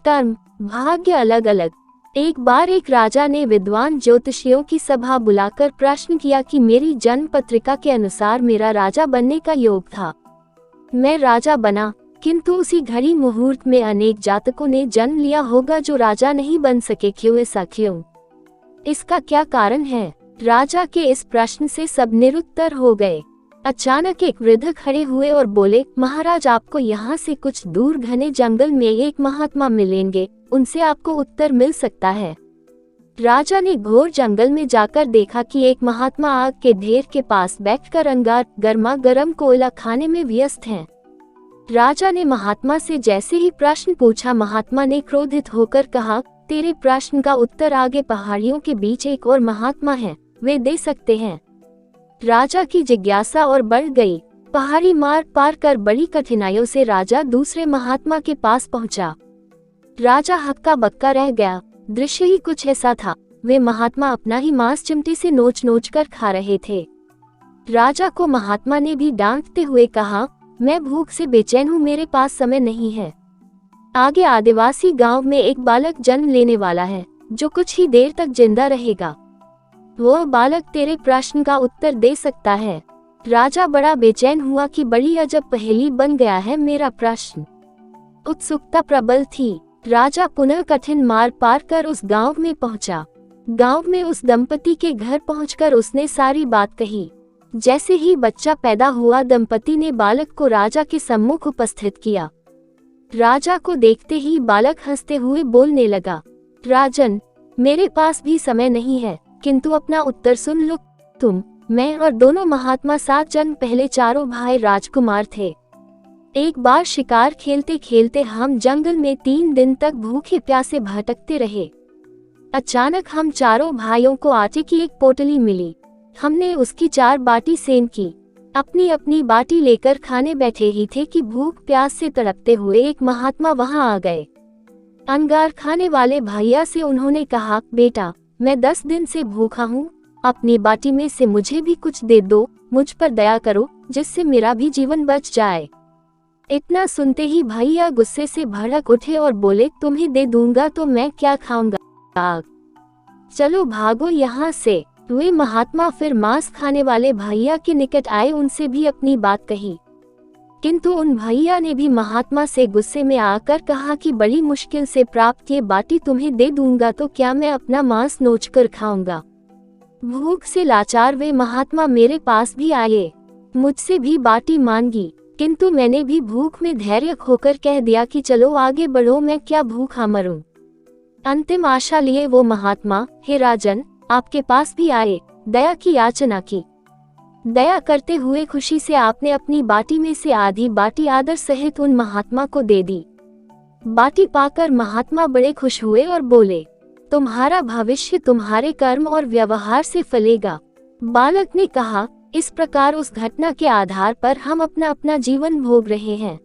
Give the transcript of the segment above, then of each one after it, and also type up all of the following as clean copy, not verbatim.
कर्म, भाग्य अलग अलग। एक बार एक राजा ने विद्वान ज्योतिषियों की सभा बुलाकर प्रश्न किया कि मेरी जन्म पत्रिका के अनुसार मेरा राजा बनने का योग था। मैं राजा बना, किंतु उसी घड़ी मुहूर्त में अनेक जातकों ने जन्म लिया होगा जो राजा नहीं बन सके। क्यों, ऐसा क्यों? इसका क्या कारण है? राजा के इस प्रश्न से सब निरुत्तर हो गए। अचानक एक वृद्ध खड़े हुए और बोले, महाराज, आपको यहाँ से कुछ दूर घने जंगल में एक महात्मा मिलेंगे, उनसे आपको उत्तर मिल सकता है। राजा ने घोर जंगल में जाकर देखा कि एक महात्मा आग के ढेर के पास बैठकर अंगार गर्मा गर्म कोयला खाने में व्यस्त हैं। राजा ने महात्मा से जैसे ही प्रश्न पूछा, महात्मा ने क्रोधित होकर कहा, तेरे प्रश्न का उत्तर आगे पहाड़ियों के बीच एक और महात्मा है, वे दे सकते हैं। राजा की जिज्ञासा और बढ़ गई। पहाड़ी मार पार कर बड़ी कठिनाइयों से राजा दूसरे महात्मा के पास पहुंचा। राजा हक्का बक्का रह गया। दृश्य ही कुछ ऐसा था, वे महात्मा अपना ही मांस चिमटे से नोच नोच कर खा रहे थे। राजा को महात्मा ने भी डांटते हुए कहा, मैं भूख से बेचैन हूँ, मेरे पास समय नहीं है। आगे आदिवासी गांव में एक बालक जन्म लेने वाला है जो कुछ ही देर तक जिंदा रहेगा। वो बालक तेरे प्रश्न का उत्तर दे सकता है। राजा बड़ा बेचैन हुआ कि बड़ी अजब पहेली बन गया है मेरा प्रश्न। उत्सुकता प्रबल थी। राजा पुनः कठिन मार्ग पार कर उस गांव में पहुंचा। गांव में उस दंपति के घर पहुंचकर उसने सारी बात कही। जैसे ही बच्चा पैदा हुआ, दंपति ने बालक को राजा के सम्मुख उपस्थित किया। राजा को देखते ही बालक हंसते हुए बोलने लगा, राजन, मेरे पास भी समय नहीं है, किंतु अपना उत्तर सुन लो। तुम, मैं और दोनों महात्मा 7 जन्म पहले चारों भाई राजकुमार थे। एक बार शिकार खेलते खेलते हम जंगल में 3 दिन तक भूखे प्यासे भटकते रहे। अचानक हम चारों भाइयों को आटे की एक पोटली मिली। हमने उसकी 4 बाटी सेन की। अपनी अपनी बाटी लेकर खाने बैठे ही थे कि भूख प्यास से तड़पते हुए एक महात्मा वहां आ गए। अंगार खाने वाले भैया से उन्होंने कहा, बेटा, मैं 10 दिन से भूखा हूँ, अपनी बाटी में से मुझे भी कुछ दे दो, मुझ पर दया करो, जिससे मेरा भी जीवन बच जाए। इतना सुनते ही भैया गुस्से से भड़क उठे और बोले, तुम्हें दे दूंगा तो मैं क्या खाऊंगा, चलो भागो यहाँ से। वे महात्मा फिर मांस खाने वाले भैया के निकट आए, उनसे भी अपनी बात कही, किंतु उन भैया ने भी महात्मा से गुस्से में आकर कहा कि बड़ी मुश्किल से प्राप्त ये बाटी तुम्हें दे दूंगा तो क्या मैं अपना मांस नोचकर खाऊंगा। भूख से लाचार वे महात्मा मेरे पास भी आए, मुझसे भी बाटी मांगी, किंतु मैंने भी भूख में धैर्य खोकर कह दिया कि चलो आगे बढ़ो, मैं क्या भूखा मरूं। अंतिम आशा लिए वो महात्मा, हे राजन, आपके पास भी आए, दया की याचना की। दया करते हुए खुशी से आपने अपनी बाटी में से आधी बाटी आदर सहित उन महात्मा को दे दी। बाटी पाकर महात्मा बड़े खुश हुए और बोले, तुम्हारा भविष्य तुम्हारे कर्म और व्यवहार से फलेगा। बालक ने कहा, इस प्रकार उस घटना के आधार पर हम अपना अपना जीवन भोग रहे हैं।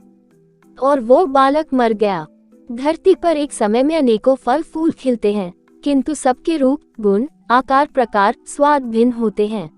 और वो बालक मर गया। धरती पर एक समय में अनेकों फल फूल खिलते हैं, किंतु सबके रूप, गुण, आकार, प्रकार, स्वाद भिन्न होते हैं।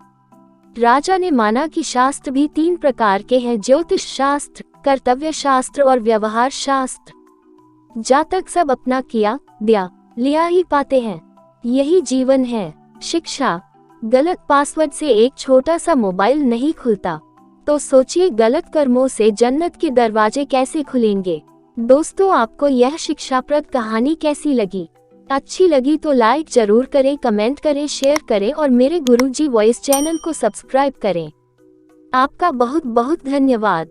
राजा ने माना कि शास्त्र भी 3 प्रकार के हैं, ज्योतिष शास्त्र, कर्तव्य शास्त्र और व्यवहार शास्त्र। जातक सब अपना किया दिया लिया ही पाते हैं, यही जीवन है। शिक्षा, गलत पासवर्ड से एक छोटा सा मोबाइल नहीं खुलता, तो सोचिए गलत कर्मों से जन्नत के दरवाजे कैसे खुलेंगे। दोस्तों, आपको यह शिक्षाप्रद कहानी कैसी लगी? अच्छी लगी तो लाइक जरूर करें, कमेंट करें, शेयर करें और मेरे गुरुजी वॉइस चैनल को सब्सक्राइब करें। आपका बहुत बहुत धन्यवाद।